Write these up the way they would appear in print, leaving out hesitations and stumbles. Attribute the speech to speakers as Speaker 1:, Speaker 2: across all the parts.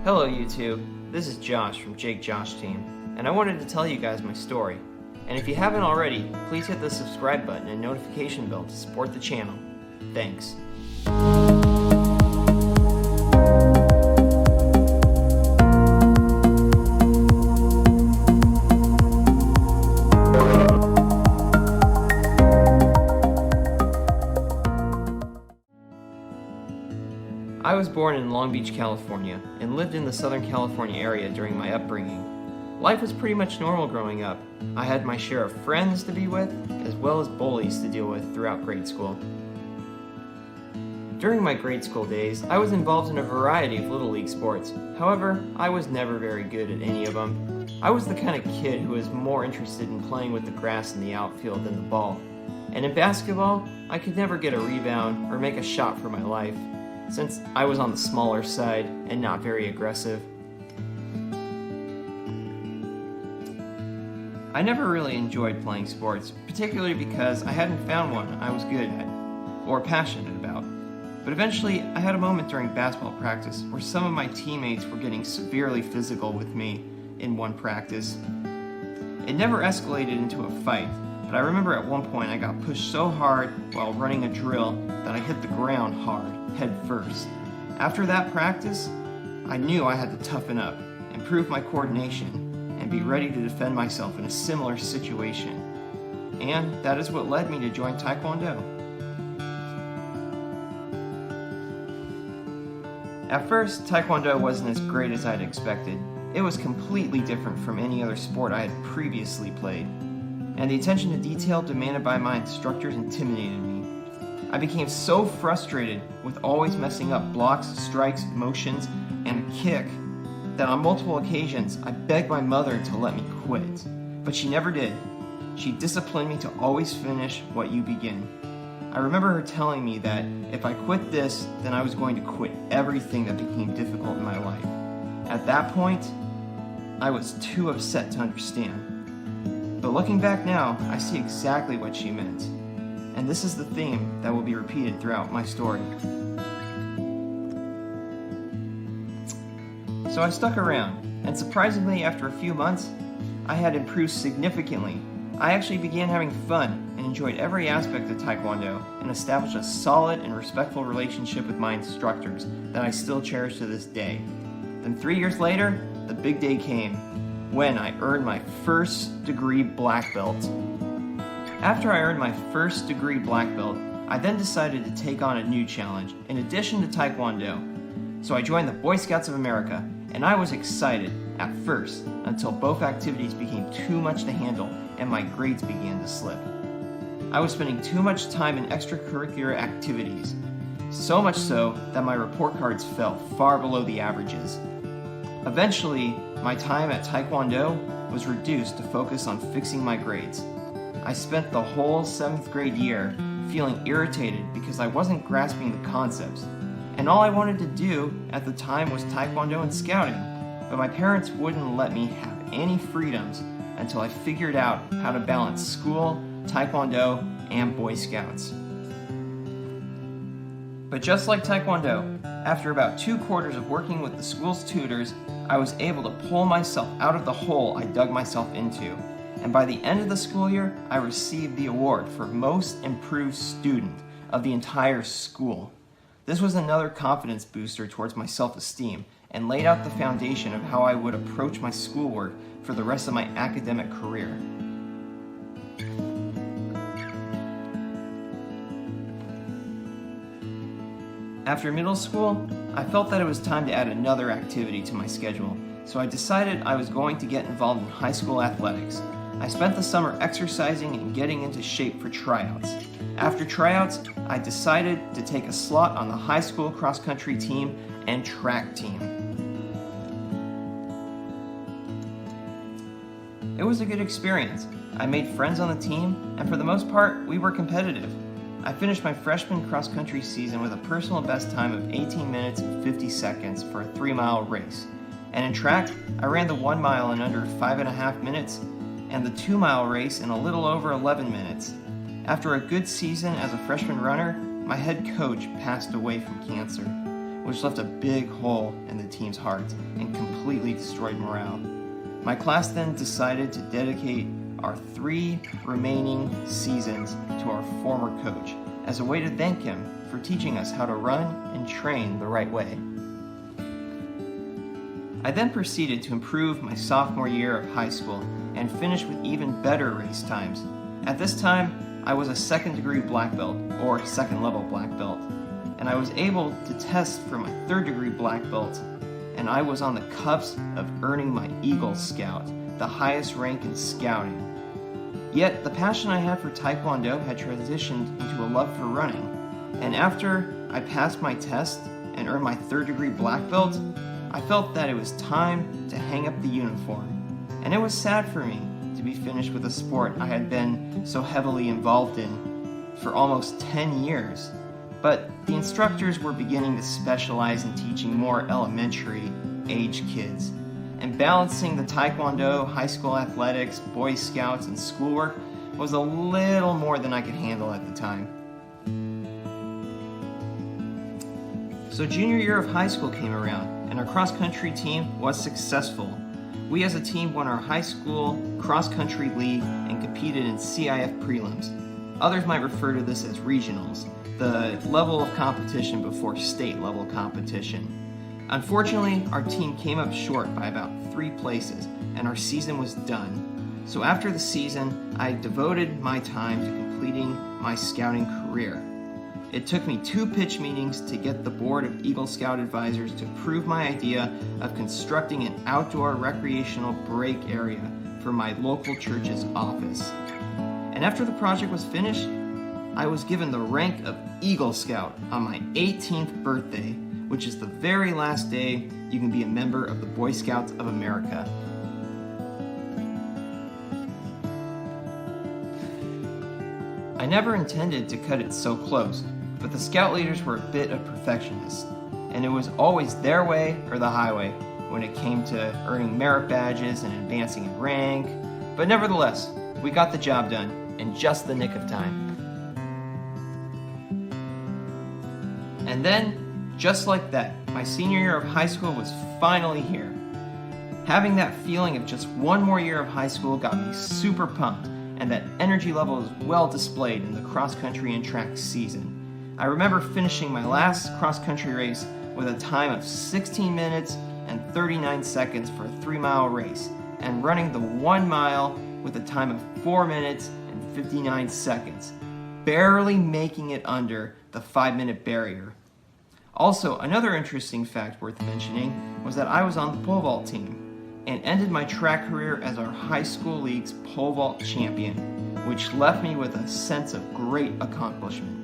Speaker 1: Hello YouTube, this is Josh from JakeJoshTeam, and I wanted to tell you guys my story. And if you haven't already, please hit the subscribe button and notification bell to support the channel. Thanks. I was born in Long Beach, California, and lived in the Southern California area during my upbringing. Life was pretty much normal growing up. I had my share of friends to be with, as well as bullies to deal with throughout grade school. During my grade school days, I was involved in a variety of Little League sports. However, I was never very good at any of them. I was the kind of kid who was more interested in playing with the grass in the outfield than the ball. And in basketball, I could never get a rebound or make a shot for my life, since I was on the smaller side and not very aggressive. I never really enjoyed playing sports, particularly because I hadn't found one I was good at or passionate about. But eventually, I had a moment during basketball practice where some of my teammates were getting severely physical with me in one practice. It never escalated into a fight, but I remember at one point I got pushed so hard while running a drill that I hit the ground hard, head first. After that practice, I knew I had to toughen up, improve my coordination, and be ready to defend myself in a similar situation. And that is what led me to join taekwondo. At first, taekwondo wasn't as great as I'd expected. It was completely different from any other sport I had previously played, and the attention to detail demanded by my instructors intimidated me. I became so frustrated with always messing up blocks, strikes, motions, and a kick that on multiple occasions I begged my mother to let me quit. But she never did. She disciplined me to always finish what you begin. I remember her telling me that if I quit this, then I was going to quit everything that became difficult in my life. At that point, I was too upset to understand. But looking back now, I see exactly what she meant. And this is the theme that will be repeated throughout my story. So I stuck around, and surprisingly, after a few months, I had improved significantly. I actually began having fun and enjoyed every aspect of taekwondo and established a solid and respectful relationship with my instructors that I still cherish to this day. Then 3 years later, the big day came, when I earned my first degree black belt. After I earned my first degree black belt, I then decided to take on a new challenge in addition to taekwondo. So I joined the Boy Scouts of America, and I was excited at first until both activities became too much to handle and my grades began to slip. I was spending too much time in extracurricular activities, so much so that my report cards fell far below the averages. Eventually, my time at taekwondo was reduced to focus on fixing my grades. I spent the whole 7th grade year feeling irritated because I wasn't grasping the concepts, and all I wanted to do at the time was taekwondo and scouting, but my parents wouldn't let me have any freedoms until I figured out how to balance school, taekwondo, and Boy Scouts. But just like taekwondo, after about 2 quarters of working with the school's tutors, I was able to pull myself out of the hole I dug myself into. And by the end of the school year, I received the award for Most Improved Student of the entire school. This was another confidence booster towards my self-esteem and laid out the foundation of how I would approach my schoolwork for the rest of my academic career. After middle school, I felt that it was time to add another activity to my schedule, so I decided I was going to get involved in high school athletics. I spent the summer exercising and getting into shape for tryouts. After tryouts, I decided to take a slot on the high school cross-country team and track team. It was a good experience. I made friends on the team, and for the most part, we were competitive. I finished my freshman cross-country season with a personal best time of 18 minutes and 50 seconds for a 3-mile race. And in track, I ran the 1 mile in under 5.5 minutes, and the 2-mile race in a little over 11 minutes. After a good season as a freshman runner, my head coach passed away from cancer. which left a big hole in the team's hearts and completely destroyed morale. My class then decided to dedicate our 3 remaining seasons to our former coach as a way to thank him for teaching us how to run and train the right way. I then proceeded to improve my sophomore year of high school and finish with even better race times. At this time, I was a 2nd degree black belt, or 2nd level black belt, and I was able to test for my 3rd degree black belt, and I was on the cusp of earning my Eagle Scout, the highest rank in scouting. Yet, the passion I had for taekwondo had transitioned into a love for running, and after I passed my test and earned my 3rd degree black belt, I felt that it was time to hang up the uniform. And it was sad for me to be finished with a sport I had been so heavily involved in for almost 10 years. But the instructors were beginning to specialize in teaching more elementary age kids. And balancing the taekwondo, high school athletics, Boy Scouts, and schoolwork was a little more than I could handle at the time. So junior year of high school came around, and our cross-country team was successful. We as a team won our high school cross-country league and competed in CIF prelims. Others might refer to this as regionals, the level of competition before state level competition. Unfortunately, our team came up short by about 3 places, and our season was done. So after the season, I devoted my time to completing my scouting career. It took me 2 pitch meetings to get the Board of Eagle Scout Advisors to approve my idea of constructing an outdoor recreational break area for my local church's office. And after the project was finished, I was given the rank of Eagle Scout on my 18th birthday, which is the very last day you can be a member of the Boy Scouts of America. I never intended to cut it so close, but the scout leaders were a bit of perfectionists, and it was always their way or the highway when it came to earning merit badges and advancing in rank. But nevertheless, we got the job done in just the nick of time. And then, just like that, my senior year of high school was finally here. Having that feeling of just one more year of high school got me super pumped, and that energy level was well displayed in the cross-country and track season. I remember finishing my last cross-country race with a time of 16 minutes and 39 seconds for a 3-mile race, and running the 1 mile with a time of 4 minutes and 59 seconds, barely making it under the 5-minute barrier. Also, another interesting fact worth mentioning was that I was on the pole vault team and ended my track career as our high school league's pole vault champion, which left me with a sense of great accomplishment.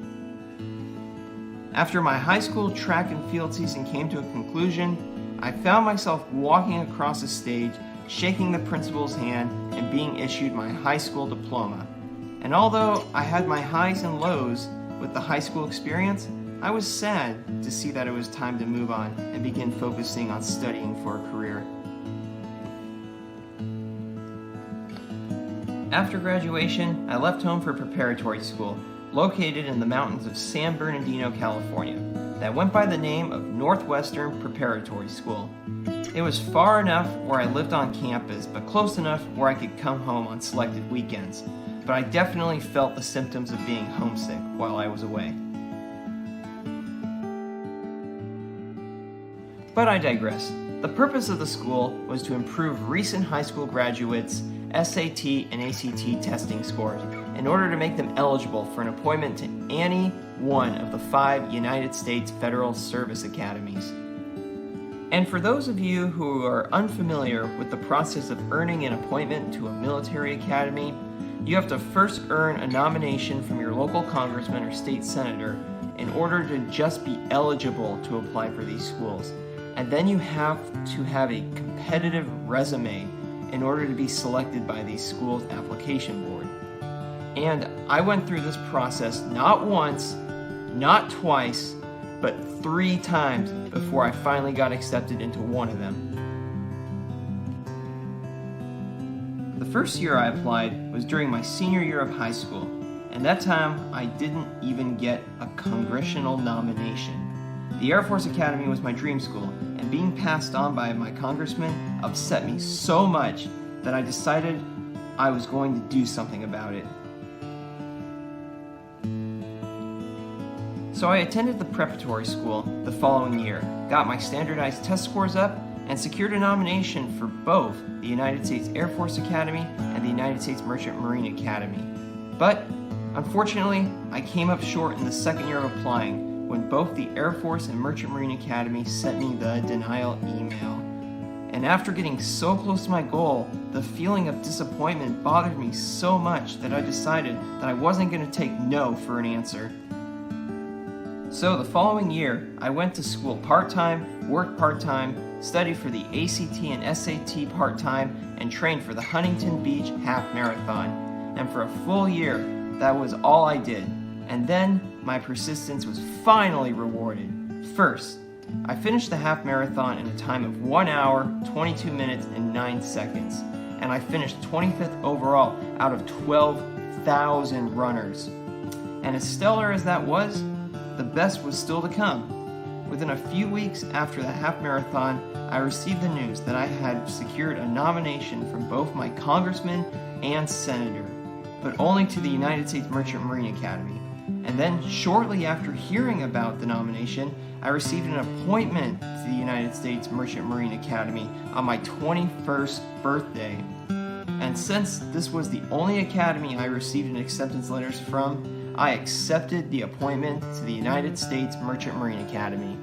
Speaker 1: After my high school track and field season came to a conclusion, I found myself walking across the stage, shaking the principal's hand, and being issued my high school diploma. And although I had my highs and lows with the high school experience, I was sad to see that it was time to move on and begin focusing on studying for a career. After graduation, I left home for preparatory school, located in the mountains of San Bernardino, California, that went by the name of Northwestern Preparatory School. It was far enough where I lived on campus, but close enough where I could come home on selected weekends. But I definitely felt the symptoms of being homesick while I was away. But I digress. The purpose of the school was to improve recent high school graduates' SAT and ACT testing scores in order to make them eligible for an appointment to any one of the 5 United States Federal Service Academies. And for those of you who are unfamiliar with the process of earning an appointment to a military academy, you have to first earn a nomination from your local congressman or state senator in order to just be eligible to apply for these schools. And then you have to have a competitive resume in order to be selected by the school's application board. And I went through this process not once, not twice, but 3 times before I finally got accepted into one of them. The first year I applied was during my senior year of high school, and that time I didn't even get a congressional nomination. The Air Force Academy was my dream school, and being passed on by my congressman upset me so much that I decided I was going to do something about it. So I attended the preparatory school the following year, got my standardized test scores up, and secured a nomination for both the United States Air Force Academy and the United States Merchant Marine Academy. But unfortunately, I came up short in the second year of applying when both the Air Force and Merchant Marine Academy sent me the denial email. And after getting so close to my goal, the feeling of disappointment bothered me so much that I decided that I wasn't going to take no for an answer. So the following year, I went to school part-time, worked part-time, studied for the ACT and SAT part-time, and trained for the Huntington Beach Half Marathon. And for a full year, that was all I did. And then, my persistence was finally rewarded. First, I finished the half marathon in a time of 1 hour, 22 minutes, and 9 seconds. And I finished 25th overall out of 12,000 runners. And as stellar as that was, the best was still to come. Within a few weeks after the half marathon, I received the news that I had secured a nomination from both my congressman and senator, but only to the United States Merchant Marine Academy. And then, shortly after hearing about the nomination, I received an appointment to the United States Merchant Marine Academy on my 21st birthday. And since this was the only academy I received an acceptance letters from, I accepted the appointment to the United States Merchant Marine Academy.